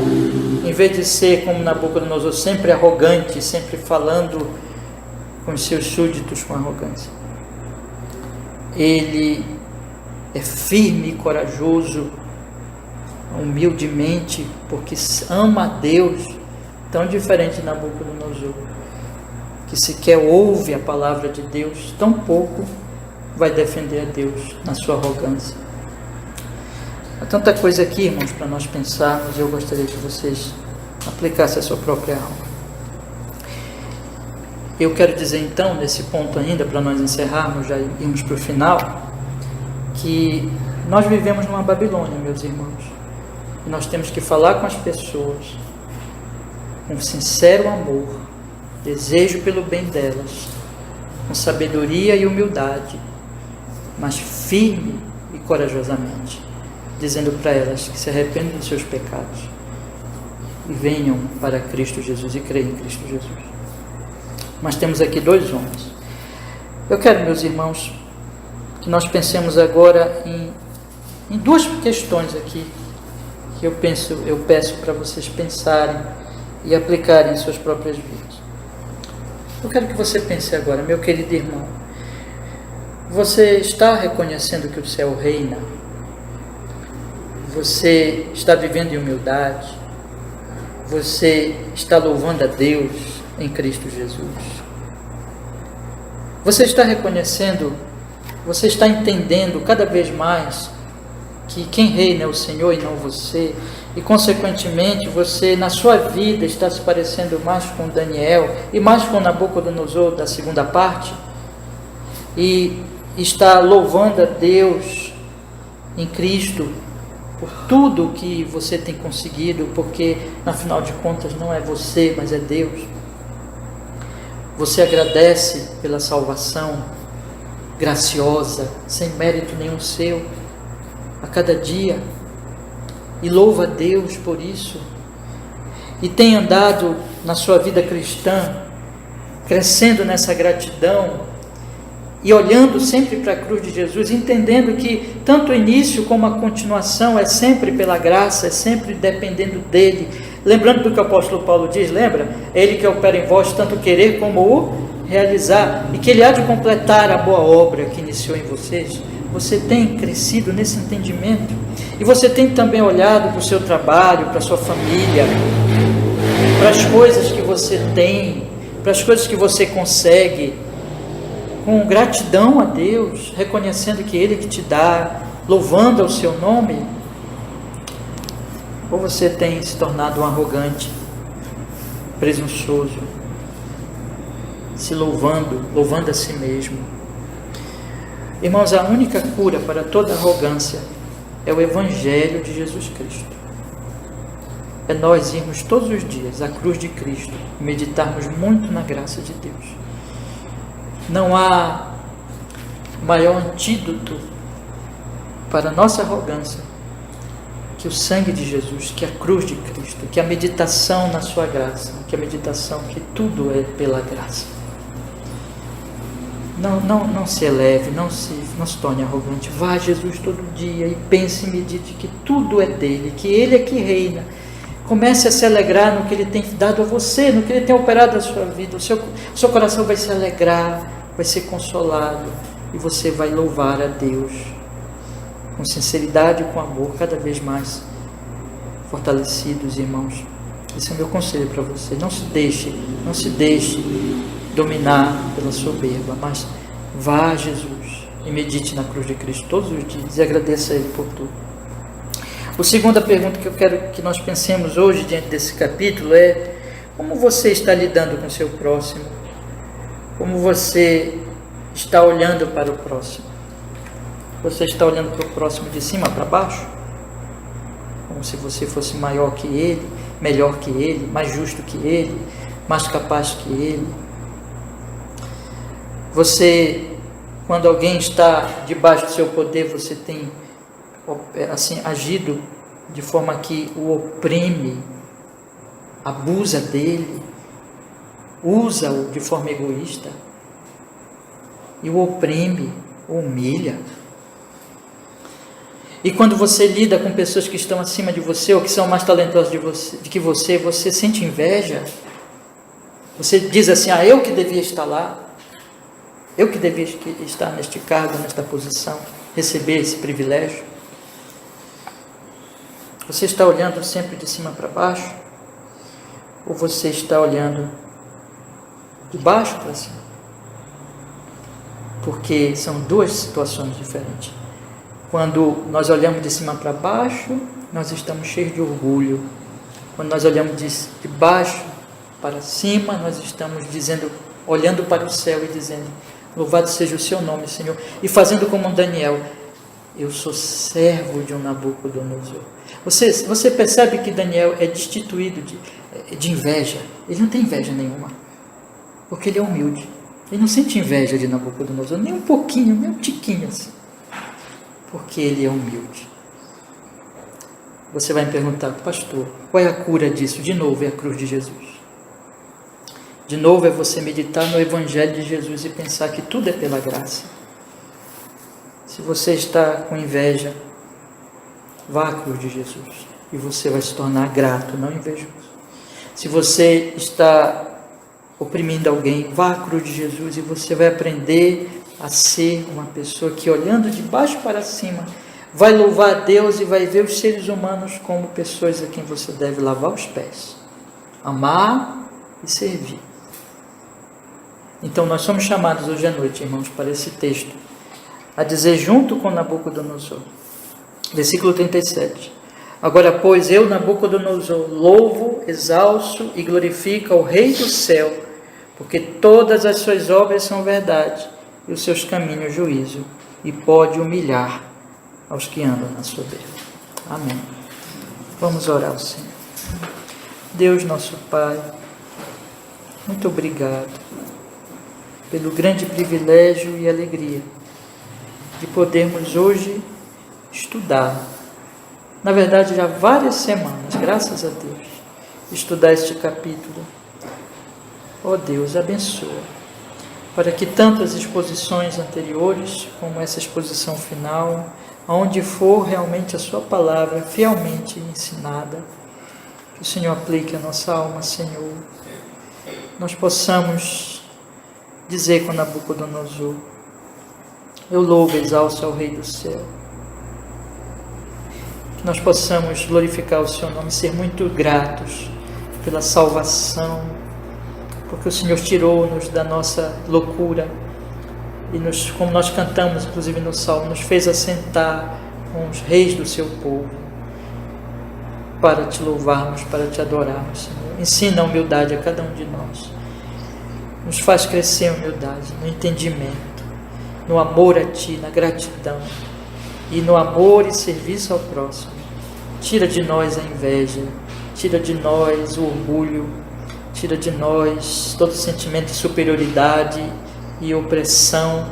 em vez de ser como Nabucodonosor, sempre arrogante, sempre falando com os seus súditos com arrogância. Ele é firme e corajoso, humildemente, porque ama a Deus, tão diferente de Nabucodonosor, que sequer ouve a palavra de Deus, tão pouco vai defender a Deus na sua arrogância. Há tanta coisa aqui, irmãos, para nós pensarmos, e eu gostaria que vocês aplicassem a sua própria alma. Eu quero dizer então, nesse ponto ainda, para nós encerrarmos, já irmos para o final, que nós vivemos numa Babilônia, meus irmãos, e nós temos que falar com as pessoas com sincero amor, desejo pelo bem delas, com sabedoria e humildade, mas firme e corajosamente, dizendo para elas que se arrependam dos seus pecados e venham para Cristo Jesus e creem em Cristo Jesus. Mas temos aqui dois homens. Eu quero, meus irmãos, que nós pensemos agora em duas questões aqui que eu peço para vocês pensarem e aplicarem em suas próprias vidas. Eu quero que você pense agora, meu querido irmão, você está reconhecendo que o céu reina? Você está vivendo em humildade? Você está louvando a Deus em Cristo Jesus? Você está reconhecendo, você está entendendo cada vez mais que quem reina é o Senhor e não você, e consequentemente você na sua vida está se parecendo mais com Daniel e mais com Nabucodonosor da segunda parte, e está louvando a Deus em Cristo por tudo que você tem conseguido, porque no final de contas não é você, mas é Deus. Você agradece pela salvação graciosa, sem mérito nenhum seu, a cada dia, e louva a Deus por isso, e tem andado na sua vida cristã, crescendo nessa gratidão, e olhando sempre para a cruz de Jesus, entendendo que tanto o início como a continuação é sempre pela graça, é sempre dependendo dele. Lembrando do que o apóstolo Paulo diz, lembra? É ele que opera em vós tanto o querer como o realizar, e que ele há de completar a boa obra que iniciou em vocês. Você tem crescido nesse entendimento, e você tem também olhado para o seu trabalho, para a sua família, para as coisas que você tem, para as coisas que você consegue, com gratidão a Deus, reconhecendo que Ele que te dá, louvando ao seu nome? Ou você tem se tornado um arrogante, presunçoso, se louvando a si mesmo? Irmãos, a única cura para toda arrogância é o Evangelho de Jesus Cristo. É nós irmos todos os dias à cruz de Cristo e meditarmos muito na graça de Deus. Não há maior antídoto para a nossa arrogância que o sangue de Jesus, que a cruz de Cristo, que a meditação na sua graça, que a meditação que tudo é pela graça. Não se eleve, não se torne arrogante. Vá a Jesus todo dia e pense e medite que tudo é dele, que ele é que reina. Comece a se alegrar no que ele tem dado a você, no que ele tem operado na sua vida. O seu coração vai se alegrar, vai ser consolado, e você vai louvar a Deus com sinceridade e com amor, cada vez mais fortalecidos, irmãos. Esse é o meu conselho para você. Não se deixe dominar pela soberba, mas vá a Jesus e medite na cruz de Cristo todos os dias e agradeça a Ele por tudo. A segunda pergunta que eu quero que nós pensemos hoje diante desse capítulo é: como você está lidando com o seu próximo? Como você está olhando para o próximo? Você está olhando para o próximo de cima para baixo? Como se você fosse maior que ele, melhor que ele, mais justo que ele, mais capaz que ele? Você, quando alguém está debaixo do seu poder, você tem assim agido de forma que o oprime, abusa dele, usa-o de forma egoísta e o oprime, o humilha? E quando você lida com pessoas que estão acima de você ou que são mais talentosas de que você sente inveja? Você diz assim: eu que devia estar lá, eu que devia estar neste cargo, nesta posição, receber esse privilégio? Você está olhando sempre de cima para baixo? Ou você está olhando de baixo para cima? Porque são duas situações diferentes. Quando nós olhamos de cima para baixo, nós estamos cheios de orgulho. Quando nós olhamos de baixo para cima, nós estamos olhando para o céu e dizendo: louvado seja o seu nome, Senhor. E fazendo como Daniel: eu sou servo de um Nabucodonosor. Você percebe que Daniel é destituído de inveja. Ele não tem inveja nenhuma, porque ele é humilde. Ele não sente inveja de Nabucodonosor, nem um pouquinho, nem um tiquinho assim, porque ele é humilde. Você vai me perguntar: pastor, qual é a cura disso? De novo, é a cruz de Jesus. De novo, é você meditar no Evangelho de Jesus e pensar que tudo é pela graça. Se você está com inveja, vá à cruz de Jesus. e você vai se tornar grato, não invejoso. Se você está oprimindo alguém, vá à cruz de Jesus e você vai aprender a ser uma pessoa que, olhando de baixo para cima, vai louvar a Deus e vai ver os seres humanos como pessoas a quem você deve lavar os pés, amar e servir. Então nós somos chamados hoje à noite, irmãos, para esse texto, a dizer junto com Nabucodonosor, versículo 37, agora, pois, eu, Nabucodonosor, louvo, exalço e glorifico ao Rei do céu, porque todas as suas obras são verdade, e os seus caminhos juízo, e pode humilhar aos que andam na soberba. Amém. Vamos orar ao Senhor. Deus, nosso Pai, muito obrigado pelo grande privilégio e alegria de podermos hoje estudar, na verdade já várias semanas, graças a Deus, estudar este capítulo. Ó Deus, abençoa, para que tanto as exposições anteriores, como essa exposição final, aonde for realmente a sua palavra fielmente ensinada, que o Senhor aplique a nossa alma, Senhor, nós possamos dizer com Nabucodonosor, eu louvo e exalço ao Rei do céu, que nós possamos glorificar o seu nome, ser muito gratos pela salvação, porque o Senhor tirou-nos da nossa loucura e como nós cantamos inclusive no Salmo, nos fez assentar com os reis do seu povo para te louvarmos, para te adorarmos, Senhor. Ensina a humildade a cada um de nós, nos faz crescer em humildade, no entendimento, no amor a Ti, na gratidão e no amor e serviço ao próximo. Tira de nós a inveja, tira de nós o orgulho, tira de nós todo sentimento de superioridade e opressão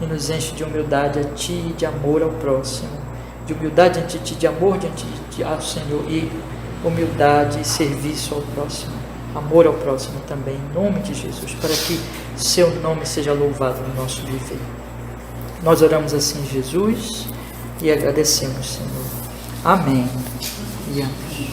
e nos enche de humildade a Ti e de amor ao próximo, de humildade ante Ti, de amor diante de Ti, ao Senhor, e humildade e serviço ao próximo, amor ao próximo também, em nome de Jesus, para que Seu nome seja louvado no nosso viver. Nós oramos assim, Jesus, e agradecemos, Senhor. Amém e amém.